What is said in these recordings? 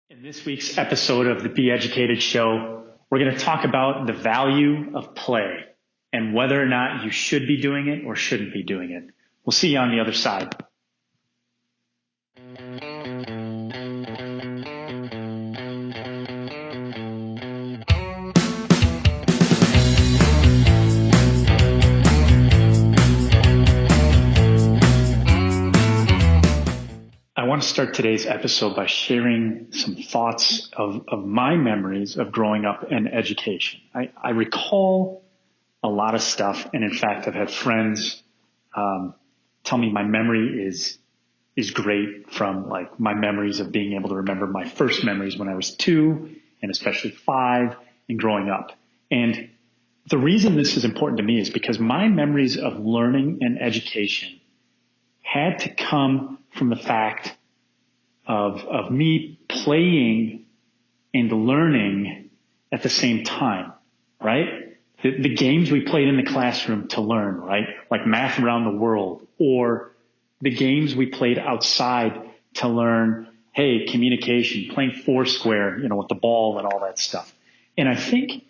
In this week's episode of the Be Educated Show, we're going to talk about the value of play and whether or not you should be doing it or shouldn't be doing it. We'll see you on the other side. I want to start today's episode by sharing some thoughts of my memories of growing up in education. I recall a lot of stuff, and in fact, I've had friends tell me my memory is great from like my memories of being able to remember my first memories when I was 2 and especially 5 and growing up. And the reason this is important to me is because my memories of learning and education had to come from the fact of me playing and learning at the same time, right? The games we played in the classroom to learn, right? Like Math Around the World, or the games we played outside to learn, hey, communication, playing Foursquare, with the ball and all that stuff. And I think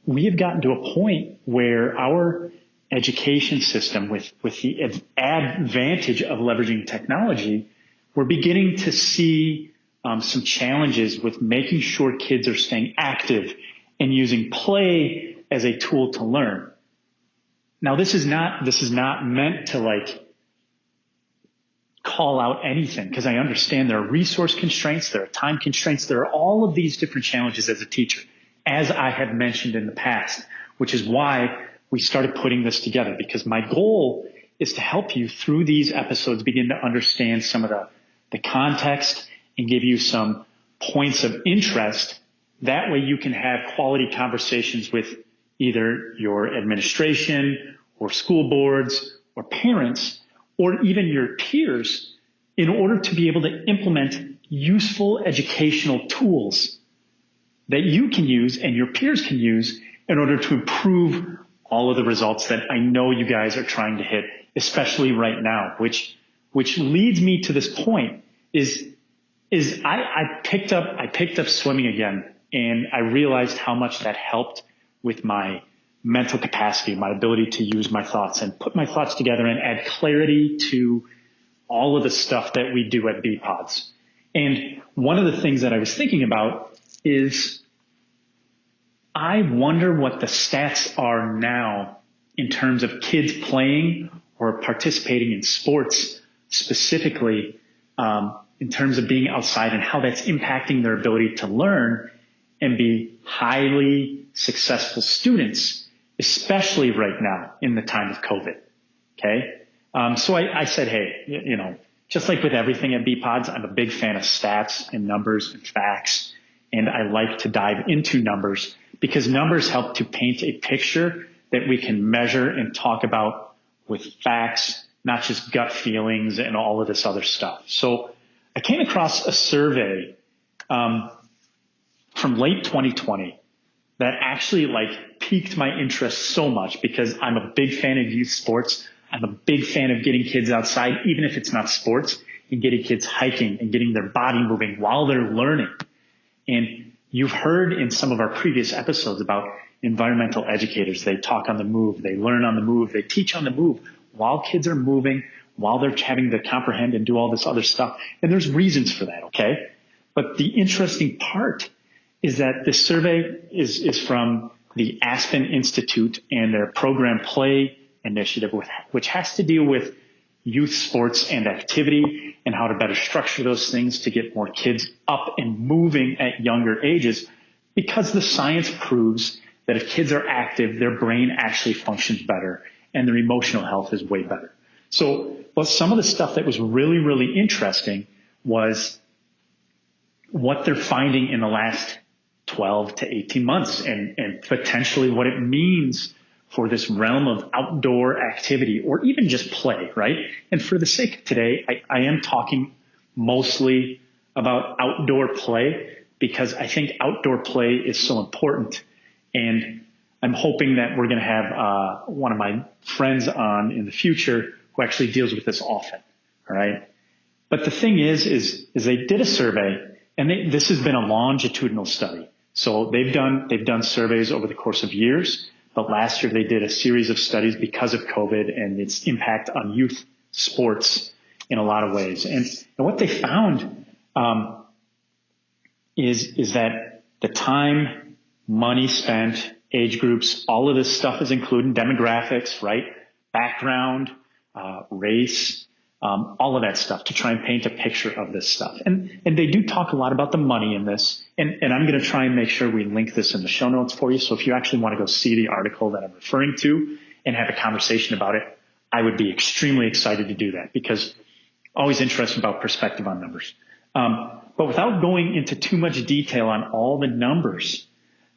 we have gotten to a point where our education system, with the advantage of leveraging technology, we're beginning to see some challenges with making sure kids are staying active and using play as a tool to learn. Now, this is not meant to call out anything, because I understand there are resource constraints, there are time constraints, there are all of these different challenges as a teacher, as I have mentioned in the past, which is why we started putting this together, because my goal is to help you through these episodes begin to understand some of the context and give you some points of interest. That way you can have quality conversations with either your administration or school boards or parents or even your peers in order to be able to implement useful educational tools that you can use and your peers can use in order to improve all of the results that I know you guys are trying to hit, especially right now, which leads me to this point is I picked up swimming again, and I realized how much that helped with my mental capacity, my ability to use my thoughts and put my thoughts together and add clarity to all of the stuff that we do at BPods. And one of the things that I was thinking about is I wonder what the stats are now in terms of kids playing or participating in sports specifically, in terms of being outside and how that's impacting their ability to learn and be highly successful students, especially right now in the time of COVID. Okay. So I said, hey, just like with everything at BPods, I'm a big fan of stats and numbers and facts. And I like to dive into numbers because numbers help to paint a picture that we can measure and talk about with facts, not just gut feelings and all of this other stuff. So I came across a survey from late 2020 that actually piqued my interest so much because I'm a big fan of youth sports. I'm a big fan of getting kids outside, even if it's not sports, and getting kids hiking and getting their body moving while they're learning. And you've heard in some of our previous episodes about environmental educators. They talk on the move, they learn on the move, they teach on the move while kids are moving, while they're having to comprehend and do all this other stuff. And there's reasons for that, okay? But the interesting part is that this survey is from the Aspen Institute and their program Play initiative, which has to deal with youth sports and activity and how to better structure those things to get more kids up and moving at younger ages, because the science proves that if kids are active, their brain actually functions better and their emotional health is way better. So, but some of the stuff that was really, really interesting was what they're finding in the last 12 to 18 months and potentially what it means for this realm of outdoor activity or even just play, right? And for the sake of today, I am talking mostly about outdoor play because I think outdoor play is so important. And I'm hoping that we're going to have one of my friends on in the future who actually deals with this often. All right. But the thing is they did a survey and this has been a longitudinal study. So they've done surveys over the course of years, but last year they did a series of studies because of COVID and its impact on youth sports in a lot of ways. And what they found is that the time, money spent, age groups, all of this stuff is included, demographics, right? Background, race, all of that stuff to try and paint a picture of this stuff. And they do talk a lot about the money in this. And I'm going to try and make sure we link this in the show notes for you. So if you actually want to go see the article that I'm referring to and have a conversation about it, I would be extremely excited to do that because always interested about perspective on numbers. But without going into too much detail on all the numbers,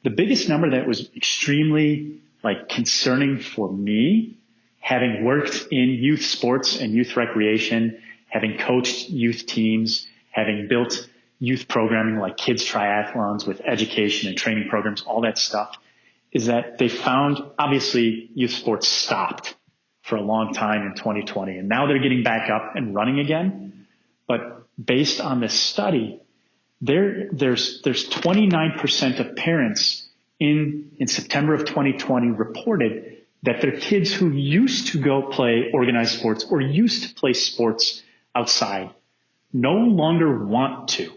the biggest number that was extremely concerning for me, having worked in youth sports and youth recreation, having coached youth teams, having built youth programming like kids triathlons with education and training programs, all that stuff, is that they found obviously youth sports stopped for a long time in 2020, and now they're getting back up and running again. But based on this study, there's 29% of parents in September of 2020 reported that their kids who used to go play organized sports or used to play sports outside no longer want to.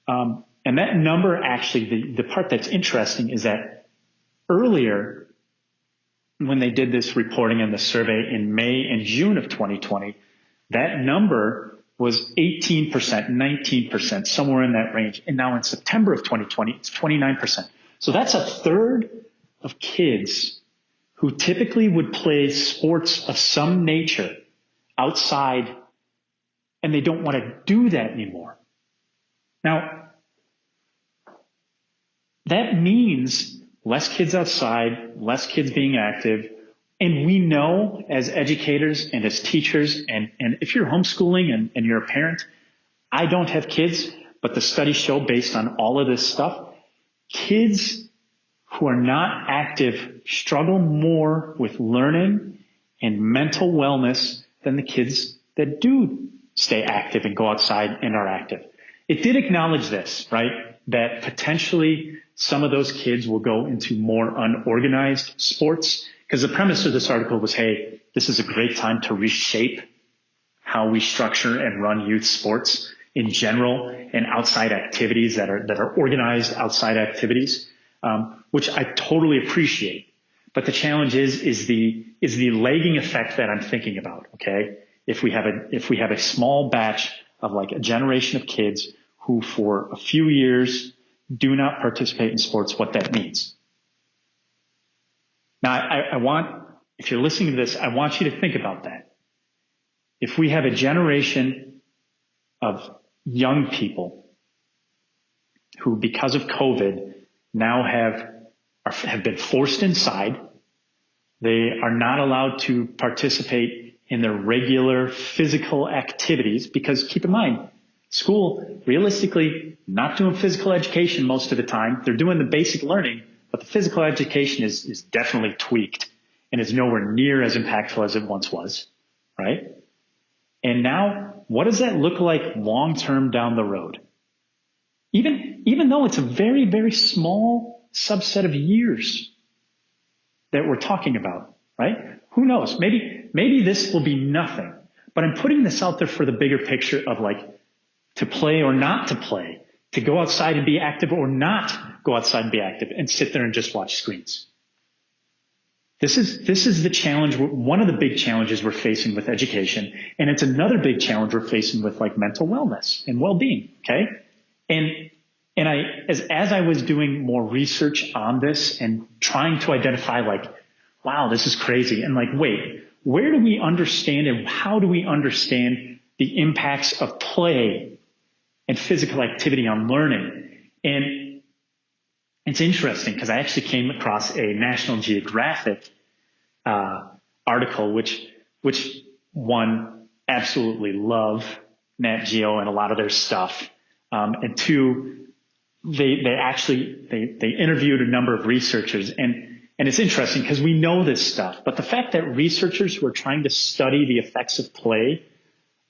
And that number actually, the part that's interesting is that earlier when they did this reporting and the survey in May and June of 2020, that number was 18%, 19%, somewhere in that range. And now in September of 2020, it's 29%. So that's a third of kids who typically would play sports of some nature outside, and they don't want to do that anymore. Now, that means less kids outside, less kids being active. And we know as educators and as teachers, and if you're homeschooling and you're a parent, I don't have kids, but the studies show based on all of this stuff, kids who are not active struggle more with learning and mental wellness than the kids that do stay active and go outside and are active. It did acknowledge this, right? That potentially some of those kids will go into more unorganized sports, because the premise of this article was, hey, this is a great time to reshape how we structure and run youth sports in general and outside activities that are organized outside activities, which I totally appreciate. But the challenge is the lagging effect that I'm thinking about. Okay, if we have a small batch of a generation of kids who for a few years do not participate in sports, what that means. Now, I want, if you're listening to this, I want you to think about that. If we have a generation of young people who, because of COVID, now have been forced inside, they are not allowed to participate in their regular physical activities, because keep in mind, school, realistically, not doing physical education most of the time. They're doing the basic learning, but the physical education is definitely tweaked and is nowhere near as impactful as it once was, right? And now, what does that look like long-term down the road? Even though it's a very, very small subset of years that we're talking about, right? Who knows? Maybe this will be nothing, but I'm putting this out there for the bigger picture of to play or not to play, to go outside and be active or not go outside and be active and sit there and just watch screens. This is the challenge, one of the big challenges we're facing with education. And it's another big challenge we're facing with mental wellness and well-being. Okay. And as I was doing more research on this and trying to identify wow, this is crazy. And wait, where do we understand and how do we understand the impacts of play and physical activity on learning? And it's interesting because I actually came across a National Geographic article, which one, absolutely love Nat Geo and a lot of their stuff. And two, they interviewed a number of researchers, and it's interesting because we know this stuff, but the fact that researchers who are trying to study the effects of play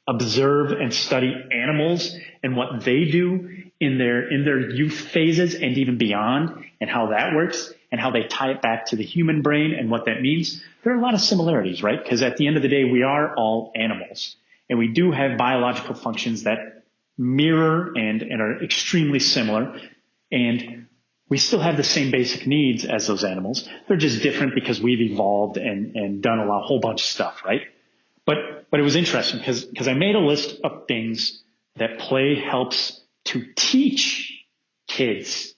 observe and study animals and what they do in their youth phases and even beyond, and how that works and how they tie it back to the human brain and what that means, there are a lot of similarities, right? Because at the end of the day, we are all animals, and we do have biological functions that mirror and are extremely similar. And we still have the same basic needs as those animals. They're just different because we've evolved and done a whole bunch of stuff, right? But it was interesting because I made a list of things that play helps to teach kids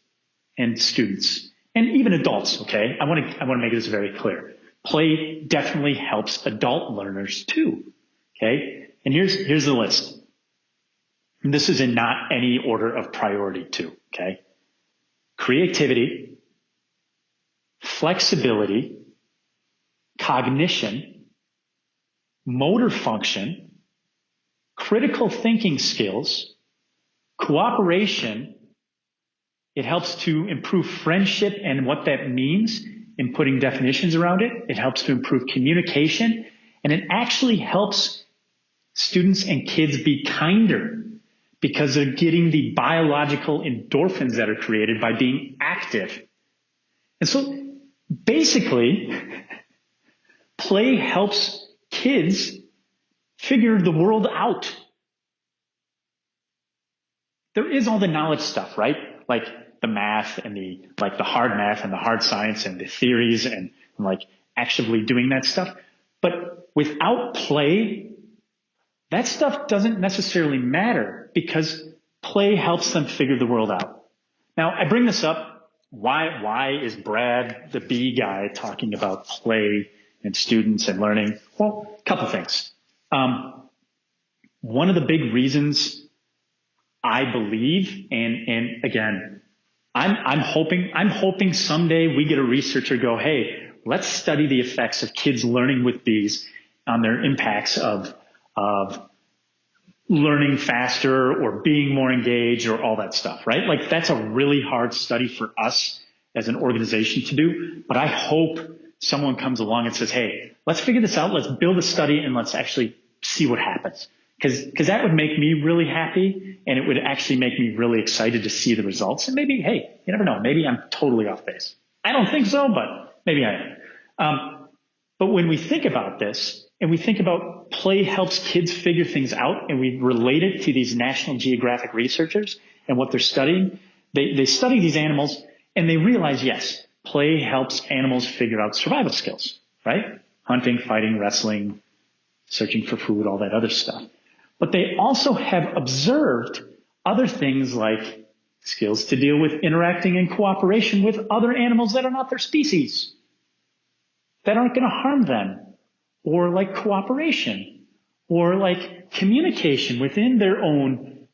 and students and even adults. Okay, I want to make this very clear. Play definitely helps adult learners too. Okay, and here's the list. And this is in not any order of priority too. Okay, creativity, flexibility, cognition, motor function, critical thinking skills, cooperation. It helps to improve friendship and what that means in putting definitions around it. It helps to improve communication, and it actually helps students and kids be kinder because they're getting the biological endorphins that are created by being active. And so basically, play helps kids figure the world out. There is all the knowledge stuff, right? Like the math and the hard math and the hard science and the theories and like actively doing that stuff. But without play, that stuff doesn't necessarily matter because play helps them figure the world out. Now, I bring this up. Why is Brad, the B guy, talking about play and students and learning? Well, a couple things. One of the big reasons I believe, and again, I'm hoping someday we get a researcher go, hey, let's study the effects of kids learning with bees on their impacts of learning faster or being more engaged or all that stuff, right? Like that's a really hard study for us as an organization to do, but I hope someone comes along and says, hey, let's figure this out. Let's build a study and let's actually see what happens. Because that would make me really happy, and it would actually make me really excited to see the results. And maybe, hey, you never know, maybe I'm totally off base. I don't think so, but maybe I am. But when we think about this, and we think about play helps kids figure things out, and we relate it to these National Geographic researchers and what they're studying, they study these animals, and they realize, yes, play helps animals figure out survival skills, right? Hunting, fighting, wrestling, searching for food, all that other stuff. But they also have observed other things like skills to deal with interacting in cooperation with other animals that are not their species, that aren't going to harm them, or like cooperation, or like communication within their own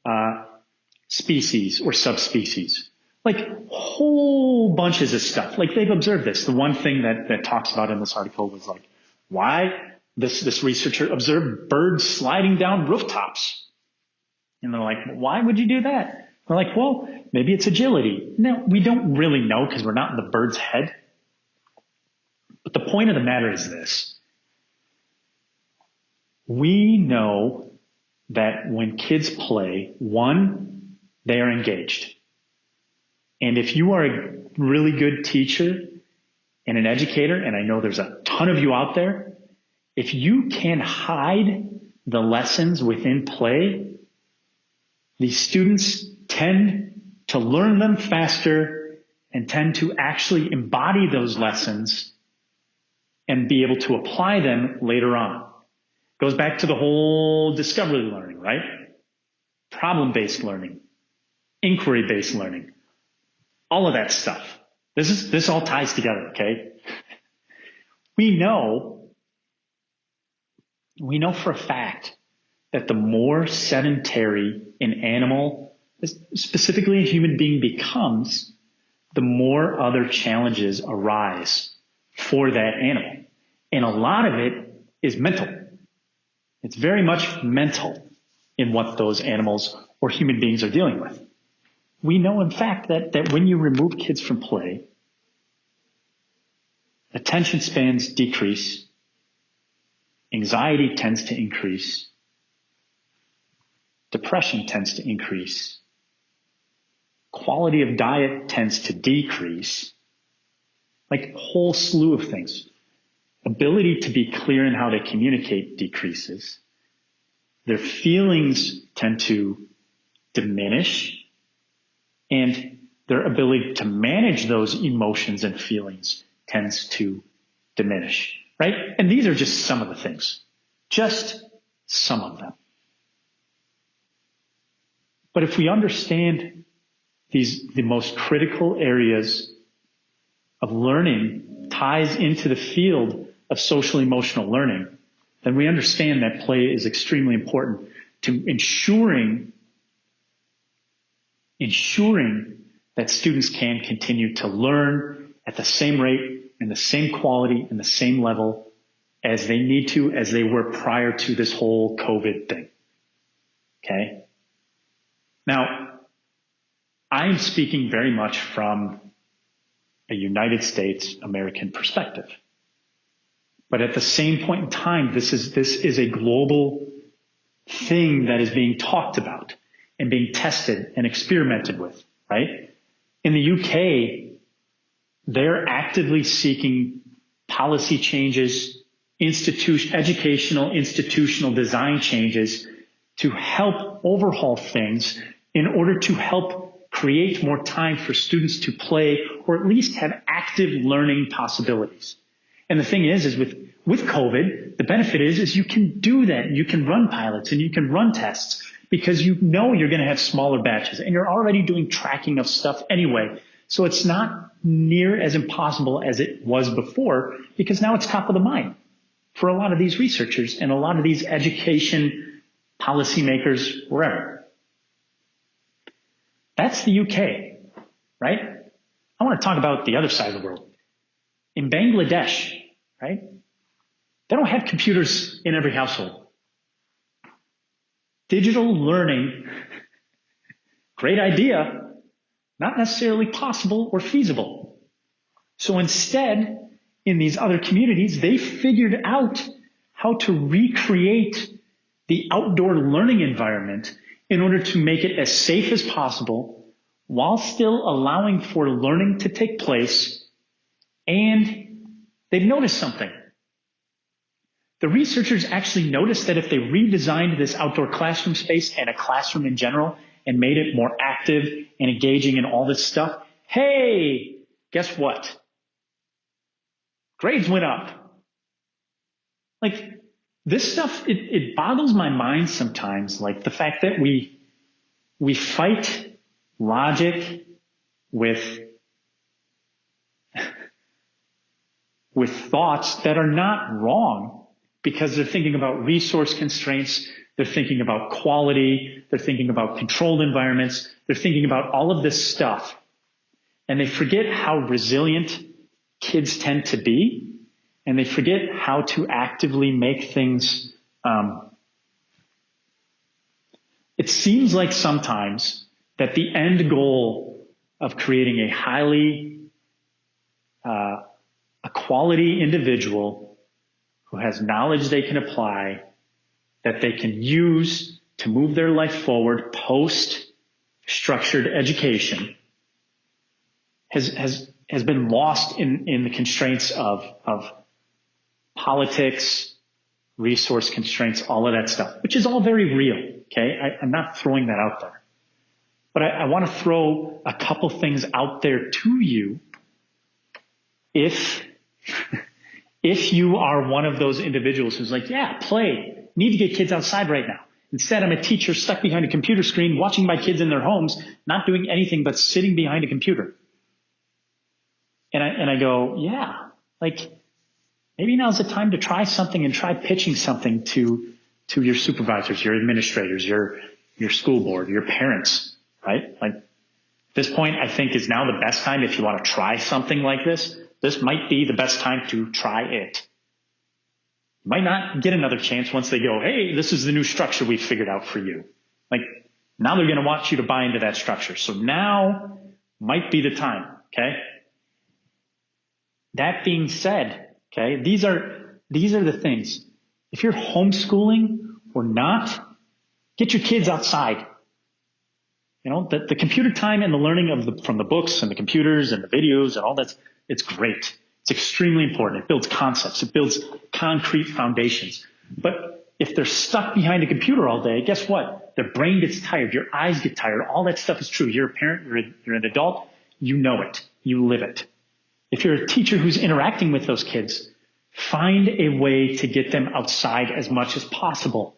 species or subspecies. Like whole bunches of stuff. Like they've observed this. The one thing that talks about in this article was like, why this researcher observed birds sliding down rooftops. And they're like, why would you do that? They're like, well, maybe it's agility. No, we don't really know because we're not in the bird's head. But the point of the matter is this. We know that when kids play, one, they are engaged. And if you are a really good teacher and an educator, and I know there's a ton of you out there, if you can hide the lessons within play, these students tend to learn them faster and tend to actually embody those lessons and be able to apply them later on. Goes back to the whole discovery learning, right? Problem-based learning, inquiry-based learning, all of that stuff. This all ties together, okay? We know for a fact that the more sedentary an animal, specifically a human being, becomes, the more other challenges arise for that animal. And a lot of it is mental. It's very much mental in what those animals or human beings are dealing with. We know, in fact, that when you remove kids from play, attention spans decrease, anxiety tends to increase, depression tends to increase. Quality of diet tends to decrease. Like a whole slew of things. Ability to be clear in how they communicate decreases. Their feelings tend to diminish. And their ability to manage those emotions and feelings tends to diminish, right? And these are just some of the things. Just some of them. But if we understand the most critical areas of learning ties into the field of social emotional learning, then we understand that play is extremely important to ensuring that students can continue to learn at the same rate and the same quality and the same level as they need to, as they were prior to this whole COVID thing. Okay? Now, I'm speaking very much from a United States American perspective. But at the same point in time, this is a global thing that is being talked about and being tested and experimented with, right? In the UK, they're actively seeking policy changes, educational institutional design changes to help overhaul things in order to help create more time for students to play or at least have active learning possibilities. And the thing is with COVID, the benefit is you can do that. You can run pilots and you can run tests because you know you're going to have smaller batches and you're already doing tracking of stuff anyway. So it's not near as impossible as it was before because now it's top of the mind for a lot of these researchers and a lot of these education policymakers, wherever. That's the UK, right? I want to talk about the other side of the world. In Bangladesh, right? They don't have computers in every household. Digital learning, great idea, not necessarily possible or feasible. So instead, in these other communities, they figured out how to recreate the outdoor learning environment in order to make it as safe as possible while still allowing for learning to take place. And they've noticed something. The researchers actually noticed that if they redesigned this outdoor classroom space and a classroom in general and made it more active and engaging in all this stuff, hey, guess what? Grades went up. Like, this stuff, it boggles my mind sometimes, like the fact that we fight logic with thoughts that are not wrong because they're thinking about resource constraints, they're thinking about quality, they're thinking about controlled environments, they're thinking about all of this stuff. And they forget how resilient kids tend to be, and they forget how to actively make things. It seems like sometimes that the end goal of creating a highly a quality individual who has knowledge they can apply, that they can use to move their life forward post-structured education, has been lost in the constraints of politics, resource constraints, all of that stuff, which is all very real, okay? I'm not throwing that out there. But I want to throw a couple things out there to you if you are one of those individuals who's like, yeah, play, need to get kids outside right now. Instead, I'm a teacher stuck behind a computer screen, watching my kids in their homes, not doing anything but sitting behind a computer. And I go, yeah, like maybe now's the time to try something and try pitching something to your supervisors, your administrators, your school board, your parents, right? Like at this point, I think is now the best time if you want to try something like this. This might be the best time to try it. You might not get another chance once they go, hey, this is the new structure we've figured out for you. Like now they're going to want you to buy into that structure. So now might be the time. Okay. That being said, okay, these are the things. If you're homeschooling or not, Get your kids outside. You know, the computer time and the learning from the books and the computers and the videos and all that, it's great. It's extremely important. It builds concepts. It builds concrete foundations. But if they're stuck behind a computer all day, guess what? Their brain gets tired. Your eyes get tired. All that stuff is true. You're a parent. You're an adult. You know it. You live it. If you're a teacher who's interacting with those kids, find a way to get them outside as much as possible.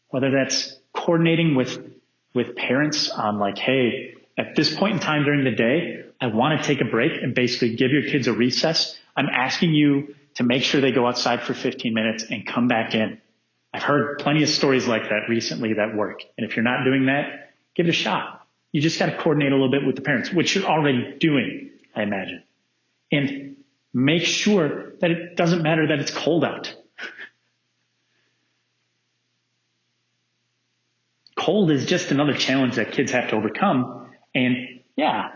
Whether that's coordinating with parents on like, hey, at this point in time during the day, I want to take a break and basically give your kids a recess. I'm asking you to make sure they go outside for 15 minutes and come back in. I've heard plenty of stories like that recently that work. And if you're not doing that, give it a shot. You just got to coordinate a little bit with the parents, which you're already doing, I imagine. And make sure that it doesn't matter that it's cold out. Cold is just another challenge that kids have to overcome. And yeah,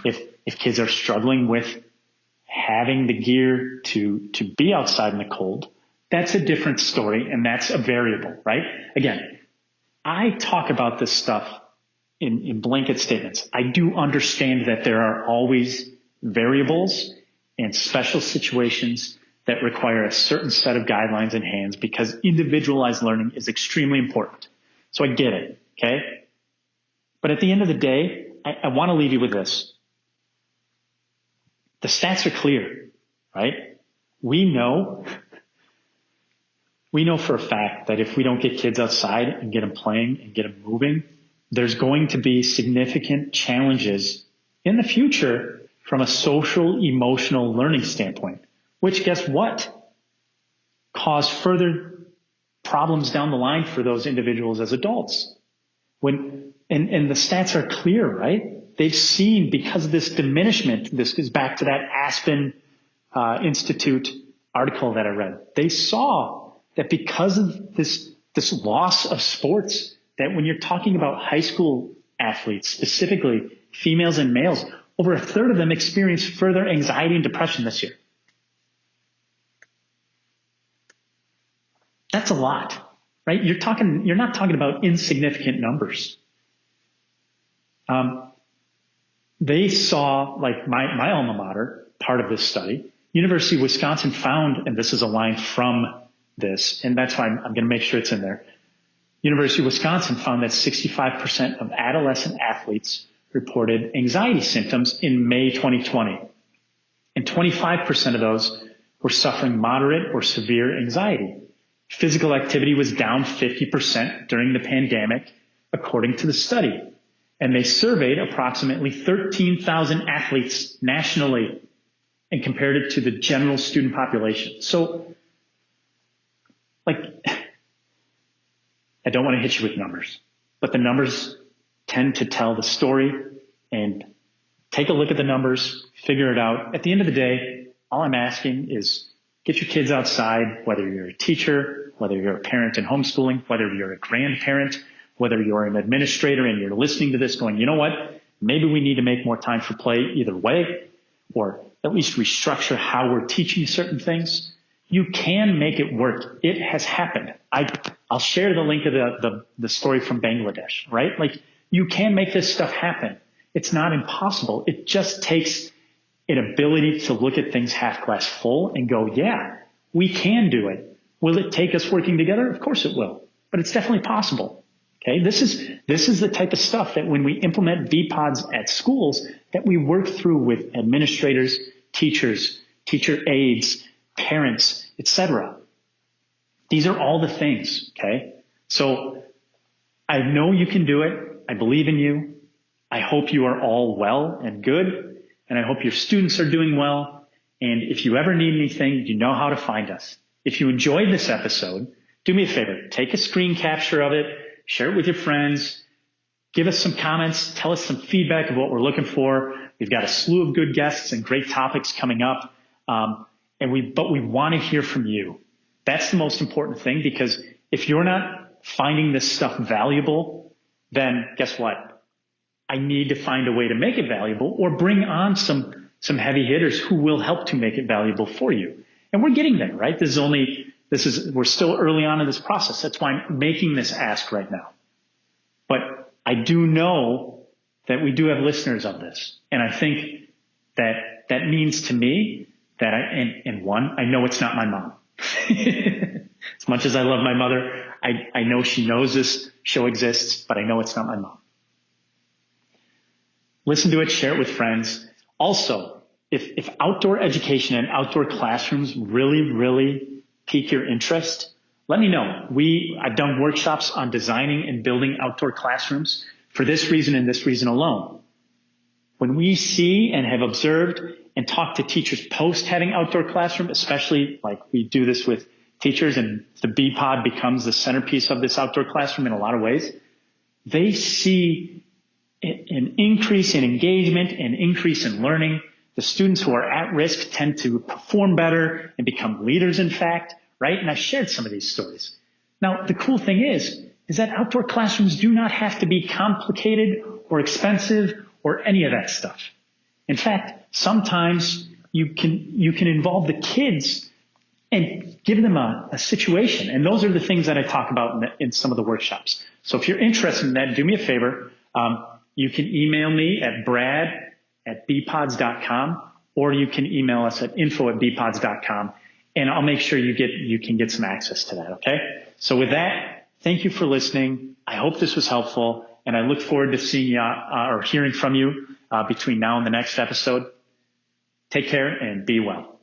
if kids are struggling with having the gear to be outside in the cold, that's a different story, and that's a variable, right? Again, I talk about this stuff in blanket statements. I do understand that there are always variables and special situations that require a certain set of guidelines in hands because individualized learning is extremely important. So I get it, okay? But at the end of the day, I want to leave you with this. The stats are clear, right? We know for a fact that if we don't get kids outside and get them playing and get them moving, there's going to be significant challenges in the future from a social, emotional learning standpoint, which guess what? Cause further problems down the line for those individuals as adults. And the stats are clear, right? They've seen because of this diminishment, this is back to that Aspen Institute article that I read. They saw that because of this loss of sports, that when you're talking about high school athletes, specifically females and males, over a third of them experienced further anxiety and depression this year. That's a lot, right? You're not talking about insignificant numbers. They saw, like my alma mater, part of this study, University of Wisconsin found, and this is a line from this, and that's why I'm going to make sure it's in there. University of Wisconsin found that 65% of adolescent athletes reported anxiety symptoms in May 2020. And 25% of those were suffering moderate or severe anxiety. Physical activity was down 50% during the pandemic, according to the study. And they surveyed approximately 13,000 athletes nationally and compared it to the general student population. So, I don't want to hit you with numbers, but the numbers tend to tell the story, and take a look at the numbers, figure it out. At the end of the day, all I'm asking is get your kids outside, whether you're a teacher, whether you're a parent in homeschooling, whether you're a grandparent, whether you're an administrator and you're listening to this going, you know what, maybe we need to make more time for play either way, or at least restructure how we're teaching certain things. You can make it work. It has happened. I'll share the link of the story from Bangladesh, right? Like, you can make this stuff happen. It's not impossible. It just takes an ability to look at things half glass full and go, yeah, we can do it. Will it take us working together? Of course it will, but it's definitely possible. Okay. This is the type of stuff that when we implement VPODs at schools, that we work through with administrators, teachers, teacher aides, parents, etc. These are all the things. Okay. So I know you can do it. I believe in you. I hope you are all well and good. And I hope your students are doing well. And if you ever need anything, you know how to find us. If you enjoyed this episode, do me a favor, take a screen capture of it, share it with your friends, give us some comments, tell us some feedback of what we're looking for. We've got a slew of good guests and great topics coming up. But we want to hear from you. That's the most important thing, because if you're not finding this stuff valuable, then guess what? I need to find a way to make it valuable, or bring on some heavy hitters who will help to make it valuable for you. And we're getting there, right? This is only we're still early on in this process. That's why I'm making this ask right now. But I do know that we do have listeners of this. And I think that means to me that I know it's not my mom. As much as I love my mother, I know she knows this show exists, but I know it's not my mom. Listen to it, share it with friends. Also, if outdoor education and outdoor classrooms really, really pique your interest, let me know. I've done workshops on designing and building outdoor classrooms for this reason and this reason alone. When we see and have observed and talked to teachers post having outdoor classroom, especially like we do this with teachers and the B-Pod becomes the centerpiece of this outdoor classroom in a lot of ways, they see an increase in engagement, an increase in learning. The students who are at risk tend to perform better and become leaders, in fact, right? And I've shared some of these stories. Now, the cool thing is that outdoor classrooms do not have to be complicated or expensive or any of that stuff. In fact, sometimes you can involve the kids and give them a situation. And those are the things that I talk about in some of the workshops. So if you're interested in that, do me a favor. You can email me at brad@bpods.com, or you can email us at info@bpods.com, and I'll make sure you can get some access to that. Okay. So with that, thank you for listening. I hope this was helpful, and I look forward to seeing you or hearing from you between now and the next episode. Take care and be well.